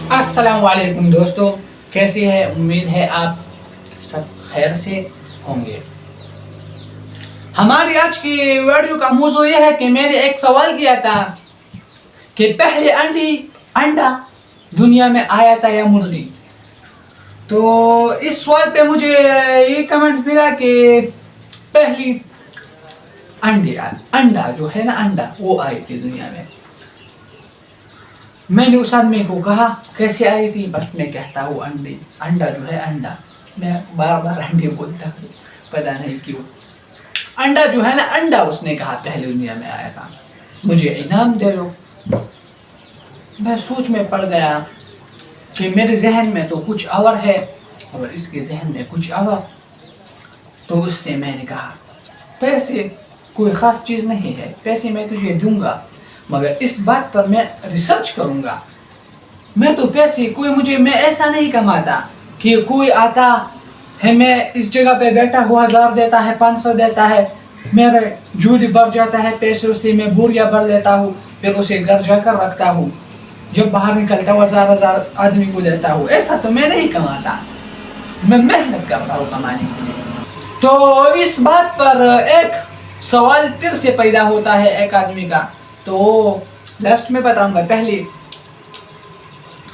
السلام علیکم دوستو، کیسے ہیں؟ امید ہے آپ سب خیر سے ہوں گے۔ ہماری آج کی ویڈیو کا موضوع یہ ہے کہ میں نے ایک سوال کیا تھا کہ پہلے انڈا دنیا میں آیا تھا یا مرغی؟ تو اس سوال پہ مجھے یہ کمنٹ ملا کہ پہلی انڈا جو ہے نا، انڈا وہ آئی تھی دنیا میں۔ میں نے اس آدمی کو کہا کیسے آئی تھی؟ بس میں کہتا ہوں انڈا جو ہے انڈا، میں بار بار انڈے بولتا ہوں، پتا نہیں کیوں۔ انڈا جو ہے نا، انڈا اس نے کہا پہلے دنیا میں آیا تھا، مجھے انعام دے دو۔ میں سوچ میں پڑ گیا کہ میرے ذہن میں تو کچھ اور ہے اور اس کے ذہن میں کچھ اور۔ تو اس سے میں نے کہا پیسے کوئی خاص چیز نہیں ہے، پیسے میں تجھے دوں گا، مگر اس بات پر میں ریسرچ کروں گا۔ میں تو پیسے میں ایسا نہیں کماتا کہ کوئی آتا ہے، میں اس جگہ پہ بیٹھا ہوا 1000 دیتا ہے، 500 دیتا ہے، میرے جھولی بھر جاتا ہے پیسوں سے، میں بوریاں بھر لیتا ہوں، پھر اسے گھر جا کر رکھتا ہوں، جب باہر نکلتا ہوں 1000 آدمی کو دیتا ہوں۔ ایسا تو میں نہیں کماتا، میں محنت کرتا ہوں کمانے کے لیے۔ تو اس بات پر ایک سوال پھر سے پیدا ہوتا ہے ایک آدمی کا، تو لاسٹ میں بتاؤں گا، پہلے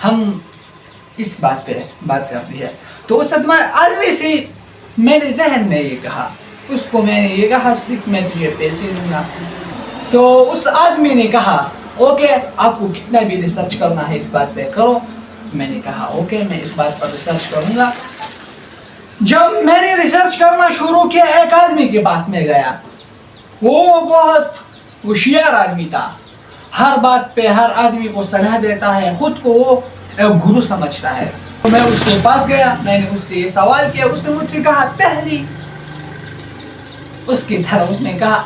ہم اس بات پہ بات کرتے ہیں۔ تو اس آدمی سے میرے ذہن میں یہ کہا، اس کو میں نے یہ کہا صرف میں تجھے پیسے دوں گا۔ تو اس آدمی نے کہا اوکے، آپ کو کتنا بھی ریسرچ کرنا ہے اس بات پہ کرو۔ میں نے کہا اوکے، میں اس بات پر ریسرچ کروں گا۔ جب میں نے ریسرچ کرنا شروع کیا، ایک آدمی کے پاس میں گیا، وہ بہت ہوشیار آدمی تھا، ہر بات پہ ہر آدمی کو صلاح دیتا ہے، خود کو وہ ایک گرو سمجھتا ہے۔ تو میں اس کے پاس گیا، میں نے اس سے یہ سوال کیا، اس نے مجھ سے کہا پہلی، اس کی طرح اس نے کہا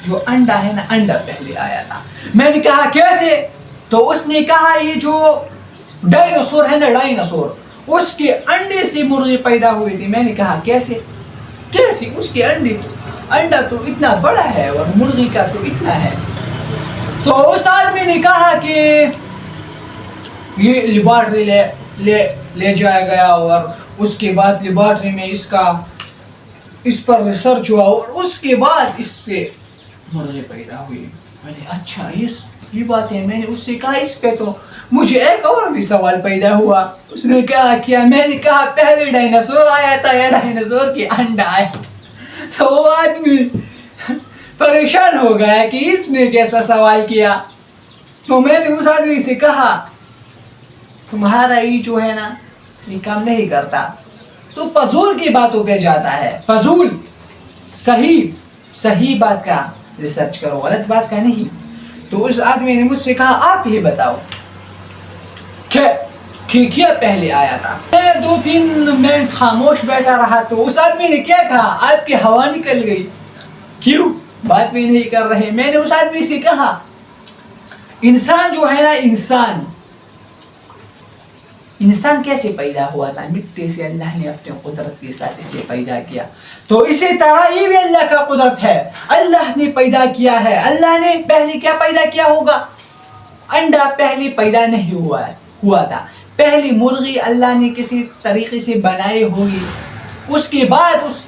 جو انڈا ہے نا، انڈا پہلے آیا تھا۔ میں نے کہا کیسے؟ تو اس نے کہا یہ جو ڈائناسور ہے نا، ڈائناسور، اس کے انڈے سے مرغی پیدا ہوئی تھی۔ میں نے کہا کیسے؟ اس کے انڈا تو اتنا بڑا ہے اور مرغی کا تو اتنا ہے۔ تو اس آدمی نے کہا کہ یہ لیبارٹری لے جایا گیا، اور اس کے بعد لیبارٹری میں اس پر ریسرچ ہوا، اور اس کے بعد اس سے مرغی پیدا ہوئی۔ میں نے اچھا یہ بات ہے۔ میں نے اس سے کہا اس پہ تو مجھے ایک اور بھی سوال پیدا ہوا۔ اس نے کہا کیا؟ میں نے کہا پہلے ڈائناسور آیا تھا یا ڈائناسور کی انڈا آیا؟ تو وہ آدمی پریشان ہو گیا کہ اس نے کیسا سوال کیا۔ تو میں نے اس آدمی سے کہا تمہارا یہ جو ہے نا، یہ کام نہیں کرتا، تو فضول کی باتوں پہ جاتا ہے، فضول۔ صحیح بات کا ریسرچ کرو، غلط بات کا نہیں۔ تو اس آدمی نے مجھ سے کہا آپ یہ بتاؤ کہ کیا پہلے آیا تھا؟ میں 2-3 منٹ خاموش بیٹھا رہا، تو اس آدمی نے کیا کہا؟ آپ کی ہوا نکل گئی، کیوں بات بھی نہیں کر رہے؟ میں نے اس آدمی سے کہا انسان جو ہے نا، انسان کیسے پیدا ہوا تھا؟ مٹی سے اللہ نے اپنے قدرت کے ساتھ اسے پیدا کیا۔ تو اسی طرح یہ بھی اللہ کا قدرت ہے، اللہ نے پیدا کیا ہے۔ اللہ نے پہلے کیا پیدا کیا ہوگا؟ انڈا پہلے پیدا نہیں ہوا تھا، پہلی مرغی اللہ نے کسی طریقے سے بنائی ہوگی، اس کے بعد اس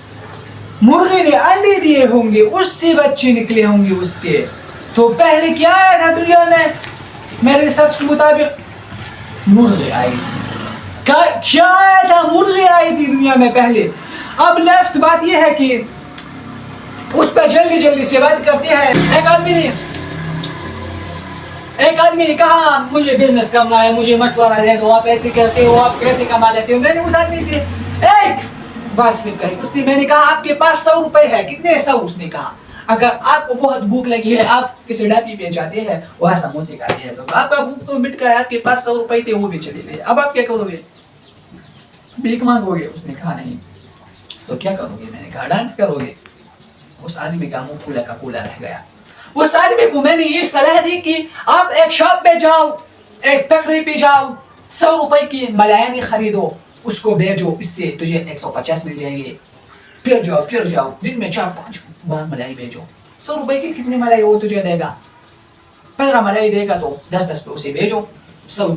مرغی نے انڈے دیے ہوں گے، اس سے بچے نکلے ہوں گے اس کے۔ تو پہلے کیا آیا تھا دنیا میں؟ میرے ریسرچ کے مطابق مرغی آئی تھی۔ کیا آیا تھا؟ مرغی آئی تھی دنیا میں پہلے۔ اب لاسٹ بات یہ ہے کہ اس پہ جلدی سے بات کرتے ہیں۔ ایک آدمی نے کہا مجھے بزنس کرنا ہے، مجھے مشورہ دے دو، آپ ایسے کرتے ہو، آپ کیسے کما لیتے ہو؟ میں نے اس آدمی سے ایک بات سے کہی، میں نے کہا آپ کے پاس 100 روپے ہے، کتنے 100؟ اس نے کہا اگر آپ کو بہت بھوک لگی ہے، آپ کسی ڈاپی پہ جاتے ہیں، وہاں سموسے کھاتے ہیں، آپ کا بھوک تو مٹ گیا، آپ کے پاس 100 روپے تھے، وہ بھی چلے گئے، اب آپ کیا کرو گے؟ بھیک مانگو گے؟ اس نے کہا نہیں۔ تو کیا کرو گے؟ میں نے کہا ڈانس کرو گے۔ اس آدمی کا منہ پھولا کا پھولا رہ گیا۔ اس آدمی کو میں نے یہ صلاح دی کہ آپ ایک شاپ پہ جاؤ، ایک فیکٹری پہ جاؤ، 100 روپے کی ملائانی خریدو، اس کو بیچو، اس سے تجھے 150 مل جائیں گے۔ پھر جاؤ دن میں 4-5 بار ملائی بیچو، 100 روپے کی کتنی ملائی وہ تجھے دے گا؟ 15 ملائی دے گا تو 10 پہ اسے بیچو۔ 100